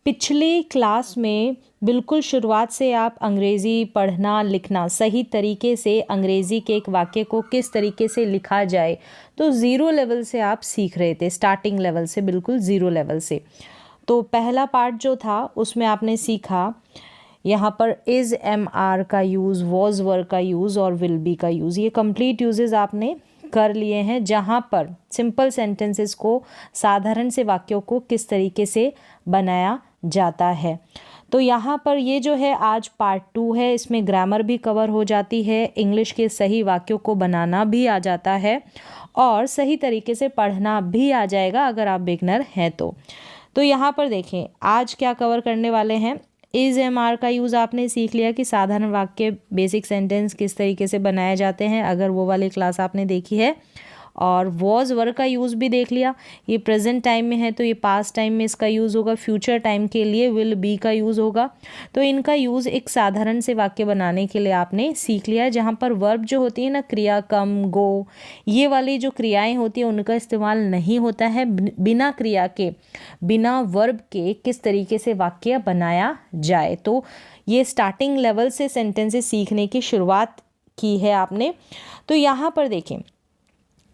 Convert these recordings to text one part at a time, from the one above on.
पिछली क्लास में बिल्कुल शुरुआत से आप अंग्रेज़ी पढ़ना लिखना सही तरीके से अंग्रेज़ी के एक वाक्य को किस तरीके से लिखा जाए तो ज़ीरो लेवल से आप सीख रहे थे, स्टार्टिंग लेवल से, बिल्कुल ज़ीरो लेवल से। तो पहला पार्ट जो था उसमें आपने सीखा यहाँ पर इज़ एम आर का यूज़, वॉज वर का यूज़ और विल बी का यूज़, ये कंप्लीट यूजेस आपने कर लिए हैं, जहाँ पर सिंपल सेंटेंसेस को, साधारण से वाक्यों को किस तरीके से बनाया जाता है। तो यहाँ पर ये जो है आज पार्ट 2 है, इसमें ग्रामर भी कवर हो जाती है, इंग्लिश के सही वाक्यों को बनाना भी आ जाता है और सही तरीके से पढ़ना भी आ जाएगा अगर आप बिगनर हैं तो यहाँ पर देखें आज क्या कवर करने वाले हैं। इज़ एम आर का यूज़ आपने सीख लिया कि साधारण वाक्य, बेसिक सेंटेंस किस तरीके से बनाए जाते हैं, अगर वो वाली क्लास आपने देखी है। और वॉज वर का यूज़ भी देख लिया, ये प्रेजेंट टाइम में है तो ये पास्ट टाइम में इसका यूज़ होगा, फ्यूचर टाइम के लिए विल बी का यूज़ होगा। तो इनका यूज़ एक साधारण से वाक्य बनाने के लिए आपने सीख लिया, जहाँ पर वर्ब जो होती है ना, क्रिया, कम, गो, ये वाली जो क्रियाएं होती हैं उनका इस्तेमाल नहीं होता है। बिना क्रिया के, बिना वर्ब के किस तरीके से वाक्य बनाया जाए, तो ये स्टार्टिंग लेवल से सेंटेंसेस सीखने की शुरुआत की है आपने। तो यहाँ पर देखें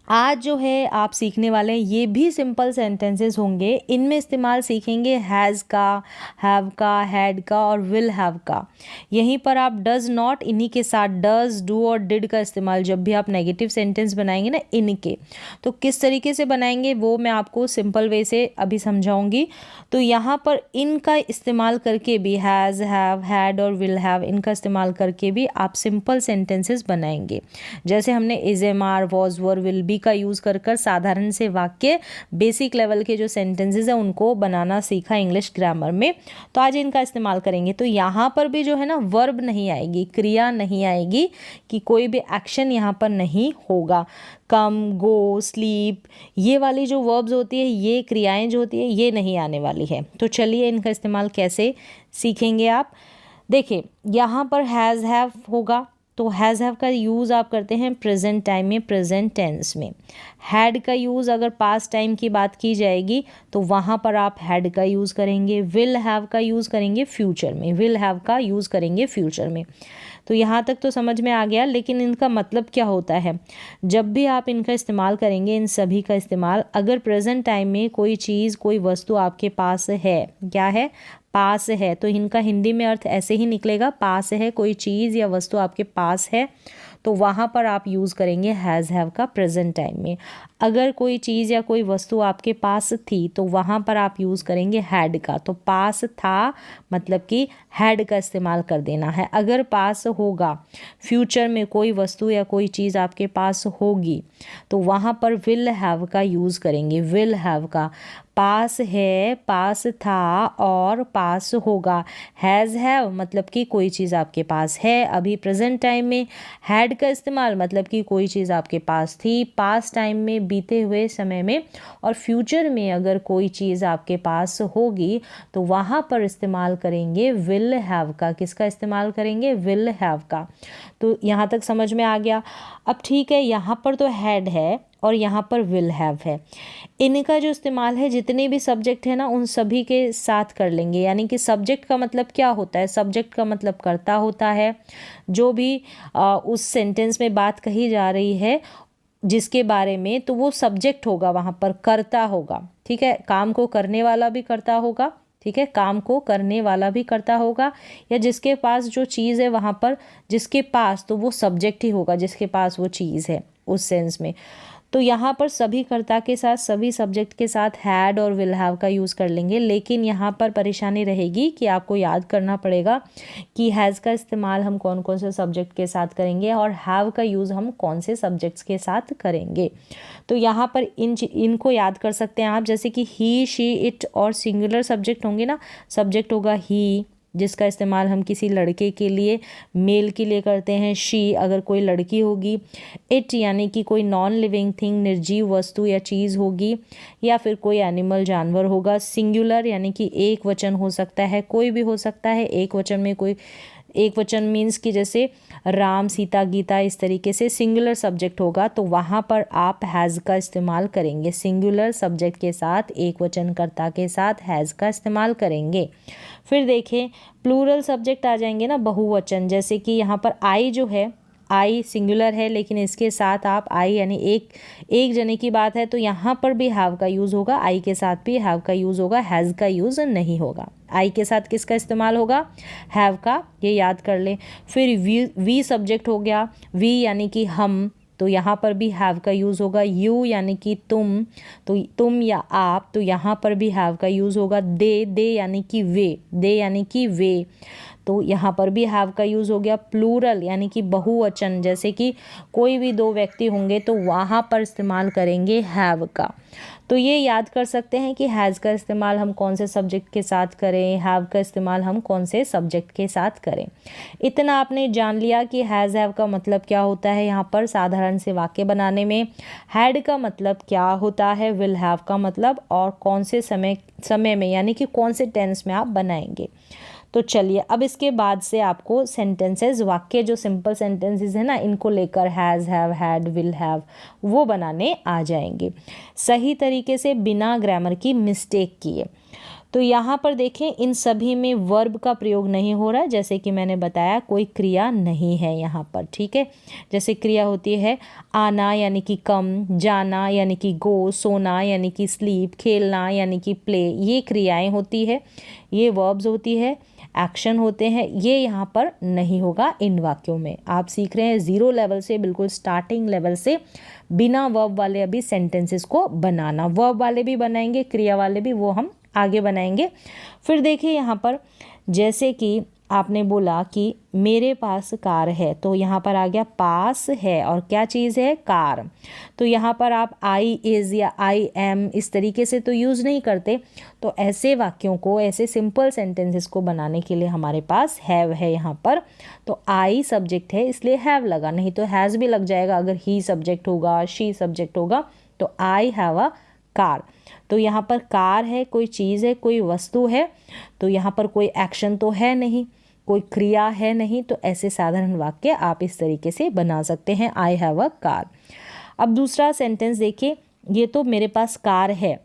आज जो है आप सीखने वाले हैं ये भी सिंपल सेंटेंसेस होंगे, इनमें इस्तेमाल सीखेंगे हैज़ का, हैव का, हैड का और विल हैव का। यहीं पर आप डज़ नॉट, इन्हीं के साथ डज़, डू और डिड का इस्तेमाल जब भी आप नेगेटिव सेंटेंस बनाएंगे ना इनके, तो किस तरीके से बनाएंगे वो मैं आपको सिंपल वे से अभी समझाऊंगी। तो यहाँ पर इनका इस्तेमाल करके भी, हैज़, हैव, हैड और विल हैव, इनका इस्तेमाल करके भी आप सिंपल सेंटेंसेस बनाएंगे। जैसे हमने is am are, was were, will be का यूज़ कर साधारण से वाक्य, बेसिक लेवल के जो सेंटेंसेस हैं उनको बनाना सीखा इंग्लिश ग्रामर में, तो आज इनका इस्तेमाल करेंगे। तो यहाँ पर भी जो है ना वर्ब नहीं आएगी, क्रिया नहीं आएगी, कि कोई भी एक्शन यहाँ पर नहीं होगा। कम, गो, स्लीप, ये वाली जो वर्ब्स होती है, ये क्रियाएं जो होती है ये नहीं आने वाली है। तो चलिए इनका इस्तेमाल कैसे सीखेंगे आप। देखिए यहाँ पर हैज़, हैव होगा, तो हैज़, हैव का यूज़ आप करते हैं प्रेजेंट टाइम में, प्रेजेंट टेंस में। हैड का यूज़ अगर पास्ट टाइम की बात की जाएगी तो वहाँ पर आप हैड का यूज़ करेंगे। विल हैव का यूज़ करेंगे फ्यूचर में, विल हैव का यूज़ करेंगे फ्यूचर में। तो यहाँ तक तो समझ में आ गया, लेकिन इनका मतलब क्या होता है। जब भी आप इनका इस्तेमाल करेंगे, इन सभी का इस्तेमाल, अगर प्रेजेंट टाइम में कोई चीज़, कोई वस्तु आपके पास है, क्या है, पास है, तो इनका हिंदी में अर्थ ऐसे ही निकलेगा, पास है, कोई चीज़ या वस्तु आपके पास है, तो वहाँ पर आप यूज़ करेंगे हैज़, हैव का प्रेजेंट टाइम में। अगर कोई चीज़ या कोई वस्तु आपके पास थी तो वहाँ पर आप यूज़ करेंगे हैड का। तो पास था मतलब कि हैड का इस्तेमाल कर देना है। अगर पास होगा, फ्यूचर में कोई वस्तु या कोई चीज़ आपके पास होगी, तो वहाँ पर विल हैव का यूज़ करेंगे, विल हैव का। पास है, पास था और पास होगा। हैज़, हैव मतलब कि कोई चीज़ आपके पास है अभी प्रेजेंट टाइम में। हैड का इस्तेमाल मतलब कि कोई चीज़ आपके पास थी पास टाइम में, बीते हुए समय में। और फ्यूचर में अगर कोई चीज़ आपके पास होगी तो वहाँ पर इस्तेमाल करेंगे विल हैव का। किसका इस्तेमाल करेंगे, विल हैव का। तो यहाँ तक समझ में आ गया। अब ठीक है, यहाँ पर तो हैड है और यहाँ पर विल हैव है। इनका जो इस्तेमाल है जितने भी सब्जेक्ट है ना उन सभी के साथ कर लेंगे। यानी कि सब्जेक्ट का मतलब क्या होता है, सब्जेक्ट का मतलब कर्ता होता है। जो भी उस सेंटेंस में बात कही जा रही है जिसके बारे में, तो वो सब्जेक्ट होगा, वहाँ पर कर्ता होगा। ठीक है, काम को करने वाला भी कर्ता होगा। ठीक है, काम को करने वाला भी कर्ता होगा, या जिसके पास जो चीज़ है वहाँ पर जिसके पास, तो वो सब्जेक्ट ही होगा जिसके पास वो चीज़ है उस सेंस में। तो यहाँ पर सभी कर्ता के साथ, सभी सब्जेक्ट के साथ हैड और विल हैव का यूज़ कर लेंगे। लेकिन यहाँ पर परेशानी रहेगी कि आपको याद करना पड़ेगा कि हैज़ का इस्तेमाल हम कौन कौन से सब्जेक्ट के साथ करेंगे और हैव का यूज़ हम कौन से सब्जेक्ट्स के साथ करेंगे। तो यहाँ पर इनको याद कर सकते हैं आप, जैसे कि ही, शी, इट और सिंगुलर सब्जेक्ट होंगे ना। सब्जेक्ट होगा ही, जिसका इस्तेमाल हम किसी लड़के के लिए, मेल के लिए करते हैं। शी अगर कोई लड़की होगी। इट यानी कि कोई नॉन लिविंग थिंग, निर्जीव वस्तु या चीज़ होगी, या फिर कोई एनिमल, जानवर होगा। सिंगुलर यानी कि एक वचन हो सकता है, कोई भी हो सकता है, एक वचन में कोई एक वचन मीन्स कि जैसे राम, सीता, गीता, इस तरीके से सिंगुलर सब्जेक्ट होगा तो वहाँ पर आप हैज़ का इस्तेमाल करेंगे। सिंगुलर सब्जेक्ट के साथ एक वचन कर्ता के साथ हैज़ का इस्तेमाल करेंगे। फिर देखें प्लूरल सब्जेक्ट आ जाएंगे ना, बहुवचन, जैसे कि यहाँ पर आई जो है, आई सिंगुलर है लेकिन इसके साथ आप आई यानी एक जने की बात है तो यहाँ पर भी हैव का यूज़ होगा, आई के साथ भी हैव का यूज़ होगा, हैज़ का यूज़ नहीं होगा। आई के साथ किसका इस्तेमाल होगा? हैव का, ये याद कर लें। फिर वी सब्जेक्ट हो गया, वी यानी कि हम, तो यहाँ पर भी हैव का यूज़ होगा। यू यानी कि तुम, तो तुम या आप, तो यहाँ पर भी हैव का यूज़ होगा। दे यानी कि वे, दे यानी कि वे, तो यहाँ पर भी हैव का यूज़ हो गया। प्लूरल यानी कि बहुवचन, जैसे कि कोई भी दो व्यक्ति होंगे तो वहाँ पर इस्तेमाल करेंगे हैव का। तो ये याद कर सकते हैं कि हैज़ का इस्तेमाल हम कौन से सब्जेक्ट के साथ करें, हैव का इस्तेमाल हम कौन से सब्जेक्ट के साथ करें। इतना आपने जान लिया कि हैज़ हैव का मतलब क्या होता है यहाँ पर साधारण से वाक्य बनाने में, हैड का मतलब क्या होता है, विल हैव का मतलब, और कौन से समय में यानी कि कौन से टेंस में आप बनाएंगे। तो चलिए अब इसके बाद से आपको सेंटेंसेस, वाक्य जो सिंपल सेंटेंसेस है ना, इनको लेकर has, have, had, will have, वो बनाने आ जाएंगे सही तरीके से बिना ग्रामर की मिस्टेक किए। तो यहाँ पर देखें इन सभी में वर्ब का प्रयोग नहीं हो रहा है, जैसे कि मैंने बताया कोई क्रिया नहीं है यहाँ पर, ठीक है। जैसे क्रिया होती है आना यानी कि कम, जाना यानी कि गो, सोना यानी कि स्लीप, खेलना यानी कि प्ले, ये क्रियाएं होती है, ये वर्ब्स होती है, एक्शन होते हैं, ये यहाँ पर नहीं होगा इन वाक्यों में। आप सीख रहे हैं ज़ीरो लेवल से, बिल्कुल स्टार्टिंग लेवल से बिना वर्ब वाले अभी सेंटेंसेस को बनाना। वर्ब वाले भी बनाएंगे, क्रिया वाले भी, वो हम आगे बनाएंगे। फिर देखिए यहाँ पर जैसे कि आपने बोला कि मेरे पास कार है, तो यहाँ पर आ गया पास है और क्या चीज़ है? कार। तो यहाँ पर आप आई इज़ या आई एम इस तरीके से तो यूज़ नहीं करते। तो ऐसे वाक्यों को, ऐसे सिंपल सेंटेंसेस को बनाने के लिए हमारे पास हैव है यहाँ पर। तो आई सब्जेक्ट है इसलिए हैव लगा, नहीं तो हैज़ भी लग जाएगा अगर ही सब्जेक्ट होगा, शी सब्जेक्ट होगा। तो आई हैव अ कार। तो यहाँ पर कार है, कोई चीज़ है, कोई वस्तु है, तो यहाँ पर कोई एक्शन तो है नहीं, कोई क्रिया है नहीं, तो ऐसे साधारण वाक्य आप इस तरीके से बना सकते हैं, आई हैव अ कार। अब दूसरा सेंटेंस देखिए, ये तो मेरे पास कार है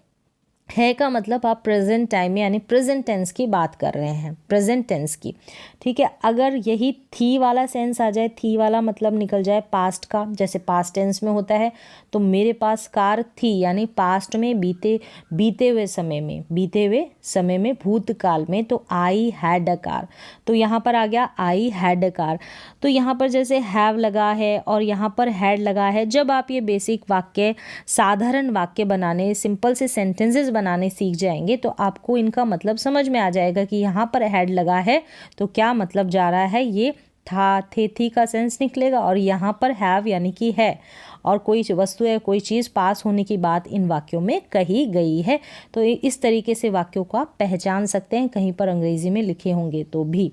का मतलब आप प्रेजेंट टाइम में यानी प्रेजेंट टेंस की बात कर रहे हैं, प्रेजेंट टेंस की, ठीक है। अगर यही थी वाला सेंस आ जाए, थी वाला मतलब निकल जाए पास्ट का, जैसे पास्ट टेंस में होता है, तो मेरे पास कार थी यानी पास्ट में, बीते हुए समय में, भूतकाल में, तो आई हैड अ कार। तो यहाँ पर आ गया आई हैड अ कार। तो यहाँ पर जैसे हैव लगा है और यहाँ पर हैड लगा है, जब आप ये बेसिक वाक्य, साधारण वाक्य बनाने, सिंपल से सेंटेंसेस बनाने सीख जाएंगे तो आपको इनका मतलब समझ में आ जाएगा कि यहाँ पर हैड लगा है तो क्या मतलब जा रहा है, ये था, थे, थी का सेंस निकलेगा, और यहाँ पर हैव यानी कि है, और कोई वस्तु है, कोई चीज़ पास होने की बात इन वाक्यों में कही गई है। तो इस तरीके से वाक्यों को आप पहचान सकते हैं, कहीं पर अंग्रेजी में लिखे होंगे तो भी।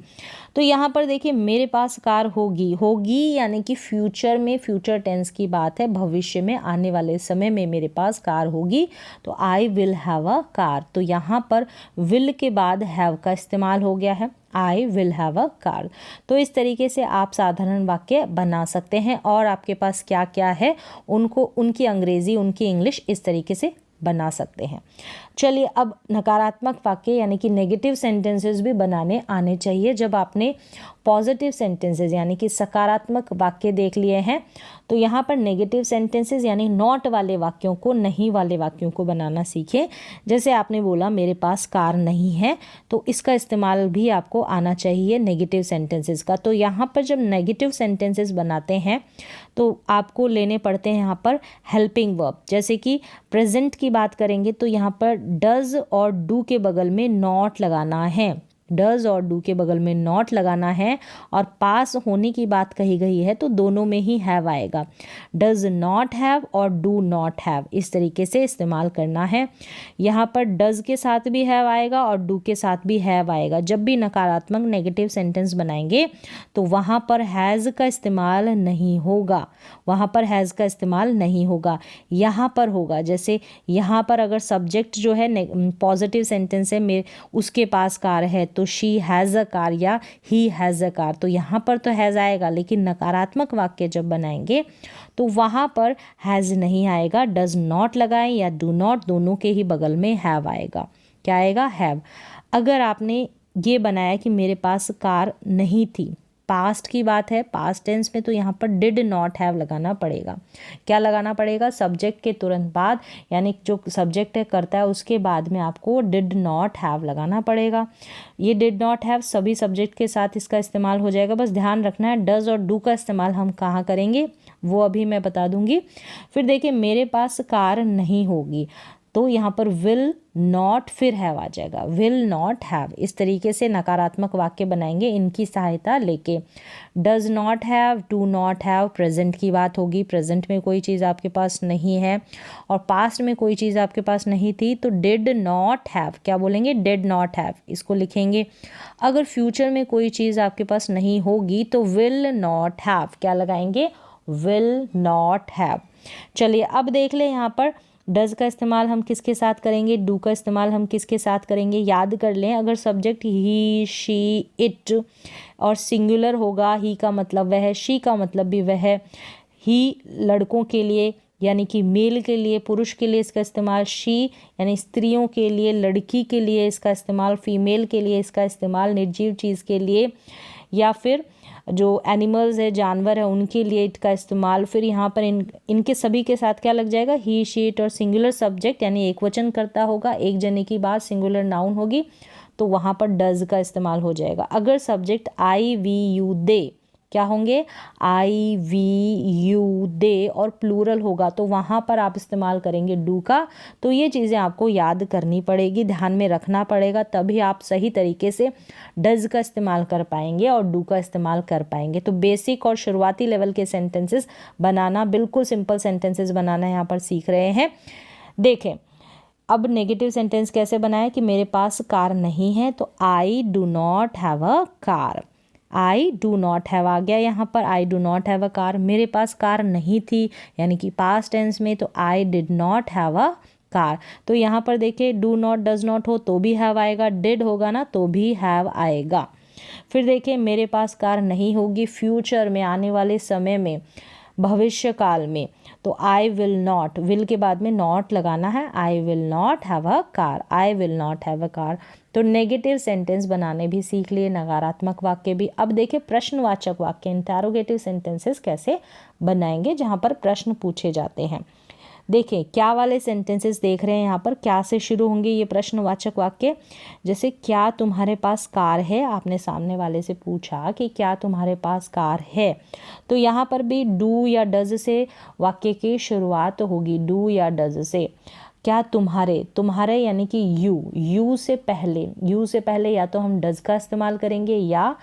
तो यहाँ पर देखिए मेरे पास कार होगी यानी कि फ्यूचर में, फ्यूचर टेंस की बात है, भविष्य में, आने वाले समय में मेरे पास कार होगी, तो I will have a car. तो यहाँ पर विल के बाद हैव का इस्तेमाल हो गया है, I will have a car. तो इस तरीके से आप साधारण वाक्य बना सकते हैं, और आपके पास क्या क्या है उनको, उनकी अंग्रेजी, उनकी इंग्लिश इस तरीके से बना सकते हैं। चलिए अब नकारात्मक वाक्य यानी कि नेगेटिव सेंटेंसेस भी बनाने आने चाहिए। जब आपने पॉजिटिव सेंटेंसेस यानी कि सकारात्मक वाक्य देख लिए हैं, तो यहाँ पर नेगेटिव सेंटेंसेस यानी नॉट वाले वाक्यों को, नहीं वाले वाक्यों को बनाना सीखें। जैसे आपने बोला मेरे पास कार नहीं है, तो इसका इस्तेमाल भी आपको आना चाहिए नेगेटिव सेंटेंसेस का। तो यहाँ पर जब नेगेटिव सेंटेंसेस बनाते हैं तो आपको लेने पड़ते हैं यहाँ पर हेल्पिंग वर्ब। जैसे कि प्रेजेंट की बात करेंगे तो यहाँ पर डज और डू के बगल में नॉट लगाना है, डज और डू के बगल में नॉट लगाना है, और पास होने की बात कही गई है तो दोनों में ही हैव आएगा, डज नॉट हैव और डू नॉट हैव, इस तरीके से इस्तेमाल करना है। यहाँ पर डज के साथ भी हैव आएगा और डू के साथ भी हैव आएगा। जब भी नकारात्मक नेगेटिव सेंटेंस बनाएंगे तो वहाँ पर हैज़ का इस्तेमाल नहीं होगा, वहाँ पर हैज़ का इस्तेमाल नहीं होगा, यहाँ पर होगा। जैसे यहाँ पर अगर सब्जेक्ट जो है पॉजिटिव सेंटेंस है, उसके पास कार है, तो तो शी हैज़ अ कार या ही हैज़ अ कार, तो यहाँ पर तो हैज़ आएगा, लेकिन नकारात्मक वाक्य जब बनाएंगे तो वहाँ पर हैज़ नहीं आएगा। डज नॉट लगाएं या डू नॉट, दोनों के ही बगल में हैव आएगा। क्या आएगा? हैव। अगर आपने ये बनाया कि मेरे पास कार नहीं थी, पास्ट की बात है, पास्ट टेंस में, तो यहाँ पर डिड नॉट हैव लगाना पड़ेगा। क्या लगाना पड़ेगा? सब्जेक्ट के तुरंत बाद, यानी जो सब्जेक्ट है करता है उसके बाद में आपको डिड नॉट हैव लगाना पड़ेगा। ये डिड नॉट हैव सभी सब्जेक्ट के साथ इसका इस्तेमाल हो जाएगा। बस ध्यान रखना है डज और डू का इस्तेमाल हम कहाँ करेंगे वो अभी मैं बता दूंगी। फिर देखिए मेरे पास कार नहीं होगी, तो यहाँ पर विल नॉट फिर हैव आ जाएगा, विल नॉट हैव। इस तरीके से नकारात्मक वाक्य बनाएंगे इनकी सहायता लेके। Does not have, do not have, present की बात होगी, प्रेजेंट में कोई चीज़ आपके पास नहीं है और पास्ट में कोई चीज़ आपके पास नहीं थी, तो डिड नॉट हैव, क्या बोलेंगे? डिड नॉट हैव, इसको लिखेंगे। अगर फ्यूचर में कोई चीज़ आपके पास नहीं होगी तो विल नॉट हैव, क्या लगाएंगे? Will not have. चलिए अब देख ले यहाँ पर डज का इस्तेमाल हम किसके साथ करेंगे, डू का इस्तेमाल हम किसके साथ करेंगे। याद कर लें, अगर सब्जेक्ट ही, शी, इट और सिंगुलर होगा, ही का मतलब वह है, शी का मतलब भी वह है। ही लड़कों के लिए यानी कि मेल के लिए, पुरुष के लिए इसका इस्तेमाल, शी यानी स्त्रियों के लिए, लड़की के लिए इसका इस्तेमाल, फीमेल के लिए इसका इस्तेमाल, निर्जीव चीज़ के लिए, या फिर जो एनिमल्स है, जानवर है, उनके लिए इट का इस्तेमाल। फिर यहाँ पर इनके सभी के साथ क्या लग जाएगा? ही, शी, इट और सिंगुलर सब्जेक्ट यानी एक वचन करता होगा, एक जने की बात, सिंगुलर नाउन होगी, तो वहाँ पर डज का इस्तेमाल हो जाएगा। अगर सब्जेक्ट आई, वी, यू, दे, क्या होंगे? आई, वी, यू, दे और प्लूरल होगा, तो वहाँ पर आप इस्तेमाल करेंगे डू का। तो ये चीज़ें आपको याद करनी पड़ेगी, ध्यान में रखना पड़ेगा, तभी आप सही तरीके से डज का इस्तेमाल कर पाएंगे और डू का इस्तेमाल कर पाएंगे। तो बेसिक और शुरुआती लेवल के सेंटेंसेस बनाना, बिल्कुल सिंपल सेंटेंसेस बनाना यहाँ पर सीख रहे हैं। देखें अब नेगेटिव सेंटेंस कैसे बनाए कि मेरे पास कार नहीं है, तो I do not have a car. I do not have आ गया यहाँ पर, I do not have a car. मेरे पास कार नहीं थी यानी कि पास्ट टेंस में, तो I did not have a car. तो यहाँ पर देखिए डू नॉट, डज नॉट हो तो भी हैव आएगा, डिड होगा ना तो भी हैव आएगा। फिर देखिए मेरे पास कार नहीं होगी फ्यूचर में, आने वाले समय में, भविष्य काल में, तो आई विल नॉट, विल के बाद में नॉट लगाना है, I will not have a car, I will not have a car. तो नेगेटिव सेंटेंस बनाने भी सीख लिए, नकारात्मक वाक्य भी। अब देखिए प्रश्नवाचक वाक्य, इंटरोगेटिव सेंटेंसेस कैसे बनाएंगे जहाँ पर प्रश्न पूछे जाते हैं। देखिए क्या वाले सेंटेंसेस देख रहे हैं यहाँ पर, क्या से शुरू होंगे ये प्रश्नवाचक वाक्य। जैसे क्या तुम्हारे पास कार है, आपने सामने वाले से पूछा कि क्या तुम्हारे पास कार है, तो यहाँ पर भी डू या डज से वाक्य की शुरुआत होगी, डू या डज से। क्या तुम्हारे, तुम्हारे यानी कि यू से पहले या तो हम डज का इस्तेमाल करेंगे या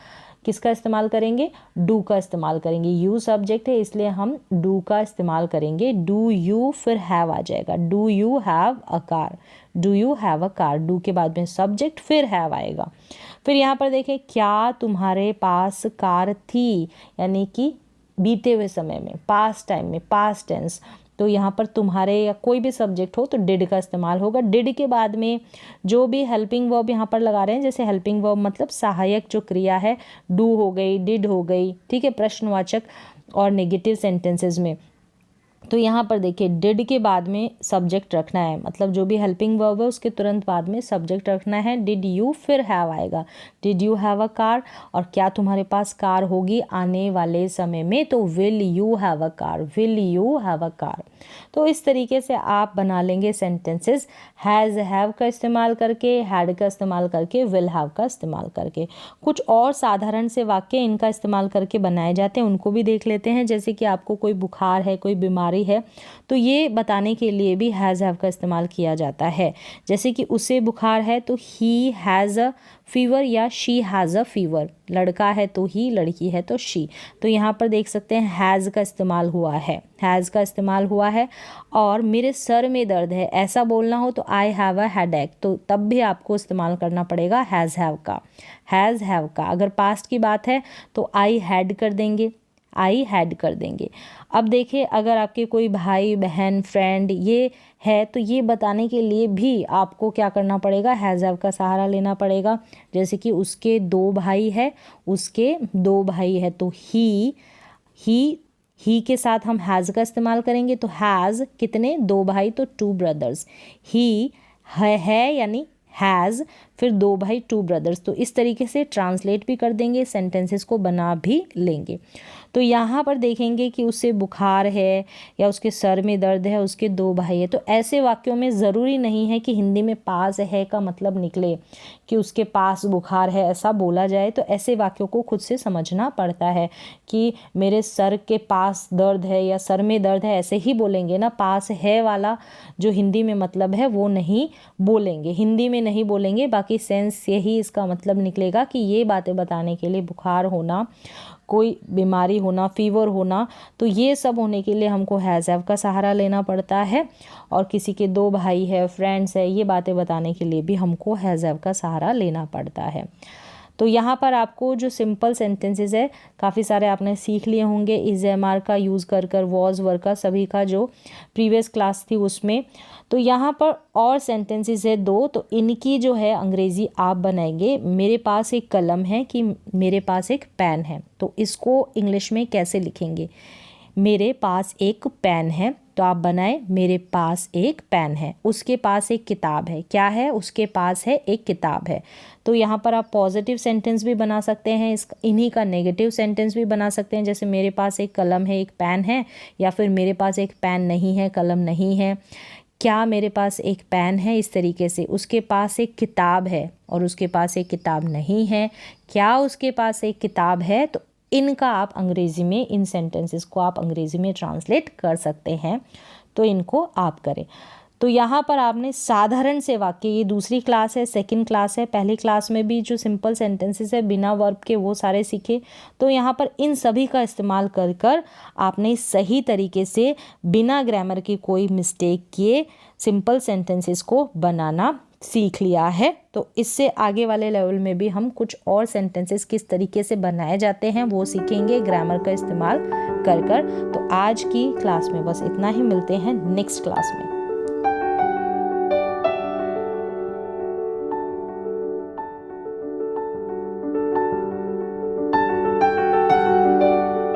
किसका इस्तेमाल करेंगे? डू का इस्तेमाल करेंगे। यू सब्जेक्ट है इसलिए हम डू का इस्तेमाल करेंगे। डू यू, फिर हैव आ जाएगा, do you have a car, do you have a car. Do के बाद में सब्जेक्ट फिर हैव आएगा। फिर यहाँ पर देखें क्या तुम्हारे पास कार थी, यानी कि बीते हुए समय में, पास्ट टाइम में, पास्ट टेंस, तो यहाँ पर तुम्हारे या कोई भी सब्जेक्ट हो तो डिड का इस्तेमाल होगा। डिड के बाद में जो भी हेल्पिंग वर्ब यहाँ पर लगा रहे हैं, जैसे हेल्पिंग वर्ब मतलब सहायक जो क्रिया है, डू हो गई, डिड हो गई, ठीक है, प्रश्नवाचक और नेगेटिव सेंटेंसेस में। तो यहाँ पर देखिए डिड के बाद में सब्जेक्ट रखना है, मतलब जो भी हेल्पिंग वर्ब है उसके तुरंत बाद में सब्जेक्ट रखना है। डिड यू, फिर हैव आएगा, did you have a car. और क्या तुम्हारे पास कार होगी आने वाले समय में, तो will you have a car, will you have a car. तो इस तरीके से आप बना लेंगे सेंटेंसेस, हैज़ हैव का इस्तेमाल करके, हैड का इस्तेमाल करके, विल हैव का इस्तेमाल करके। कुछ और साधारण से वाक्य इनका इस्तेमाल करके बनाए जाते हैं, उनको भी देख लेते हैं। जैसे कि आपको कोई बुखार है, कोई बीमारी है, तो ये बताने के लिए भी हैज़ हैव का इस्तेमाल किया जाता है। जैसे कि उसे बुखार है तो ही हैज़ अ फीवर या शी हैज़ अ फीवर। लड़का है तो ही, लड़की है तो शी। तो यहाँ पर देख सकते हैं हैज़ का इस्तेमाल हुआ है, हैज़ का इस्तेमाल हुआ है। और मेरे सर में दर्द है ऐसा बोलना हो तो आई हैव अ हेडेक, तो तब भी आपको इस्तेमाल करना पड़ेगा हैज़ हैव का, हैज़ हैव का। अगर पास्ट की बात है तो आई हैड कर देंगे, आई हैड कर देंगे। अब देखिए, अगर आपके कोई भाई बहन फ्रेंड ये है तो ये बताने के लिए भी आपको क्या करना पड़ेगा, हैज़ हैव का सहारा लेना पड़ेगा। जैसे कि उसके 2 भाई है, उसके 2 भाई है तो ही के साथ हम हैज़ का इस्तेमाल करेंगे। तो हैज़ कितने, 2 भाई तो 2 ब्रदर्स। ही है यानी हैज़, फिर 2 भाई 2 ब्रदर्स। तो इस तरीके से ट्रांसलेट भी कर देंगे, सेंटेंसेस को बना भी लेंगे। तो यहाँ पर देखेंगे कि उससे बुखार है या उसके सर में दर्द है, उसके 2 भाई है। तो ऐसे वाक्यों में ज़रूरी नहीं है कि हिंदी में पास है का मतलब निकले कि उसके पास बुखार है ऐसा बोला जाए। तो ऐसे वाक्यों को खुद से समझना पड़ता है कि मेरे सर के पास दर्द है या सर में दर्द है, ऐसे ही बोलेंगे ना। पास है वाला जो हिंदी में मतलब है वो नहीं बोलेंगे, हिंदी में नहीं बोलेंगे। बाकी सेंस यही इसका मतलब निकलेगा कि ये बातें बताने के लिए, बुखार होना, कोई बीमारी होना, फीवर होना, तो ये सब होने के लिए हमको हैज़ हैव का सहारा लेना पड़ता है। और किसी के 2 भाई है, फ्रेंड्स है, ये बातें बताने के लिए भी हमको हैज़ हैव का सहारा लेना पड़ता है। तो यहाँ पर आपको जो सिंपल सेंटेंसेस है काफ़ी सारे आपने सीख लिए होंगे इज एम आर का यूज़ कर कर, वॉज वर का, सभी का जो प्रीवियस क्लास थी उसमें। तो यहाँ पर और सेंटेंसेस है 2, तो इनकी जो है अंग्रेज़ी आप बनाएंगे। मेरे पास एक कलम है कि मेरे पास एक पेन है, तो इसको इंग्लिश में कैसे लिखेंगे। मेरे पास एक पेन है तो आप बनाए मेरे पास एक पेन है। उसके पास एक किताब है, क्या है, उसके पास है एक किताब है। तो यहाँ पर आप पॉजिटिव सेंटेंस भी बना सकते हैं, इन्हीं का नेगेटिव सेंटेंस भी बना सकते हैं। जैसे मेरे पास एक कलम है, एक पेन है, या फिर मेरे पास एक पेन नहीं है, कलम नहीं है। क्या मेरे पास एक पेन है, इस तरीके से। उसके पास एक किताब है और उसके पास एक किताब नहीं है। क्या उसके पास एक किताब है। तो इनका आप अंग्रेज़ी में, इन सेंटेंसेस को आप अंग्रेज़ी में ट्रांसलेट कर सकते हैं। तो इनको आप करें। तो यहाँ पर आपने साधारण से वाक्य, ये दूसरी क्लास है, सेकंड क्लास है। पहली क्लास में भी जो सिंपल सेंटेंसेस है बिना वर्ब के वो सारे सीखे। तो यहाँ पर इन सभी का इस्तेमाल कर कर आपने सही तरीके से बिना ग्रामर की कोई मिस्टेक किए सिंपल सेंटेंसेस को बनाना सीख लिया है। तो इससे आगे वाले लेवल में भी हम कुछ और सेंटेंसेस किस तरीके से बनाए जाते हैं वो सीखेंगे ग्रामर का इस्तेमाल कर कर। तो आज की क्लास में बस इतना ही, मिलते हैं नेक्स्ट क्लास में।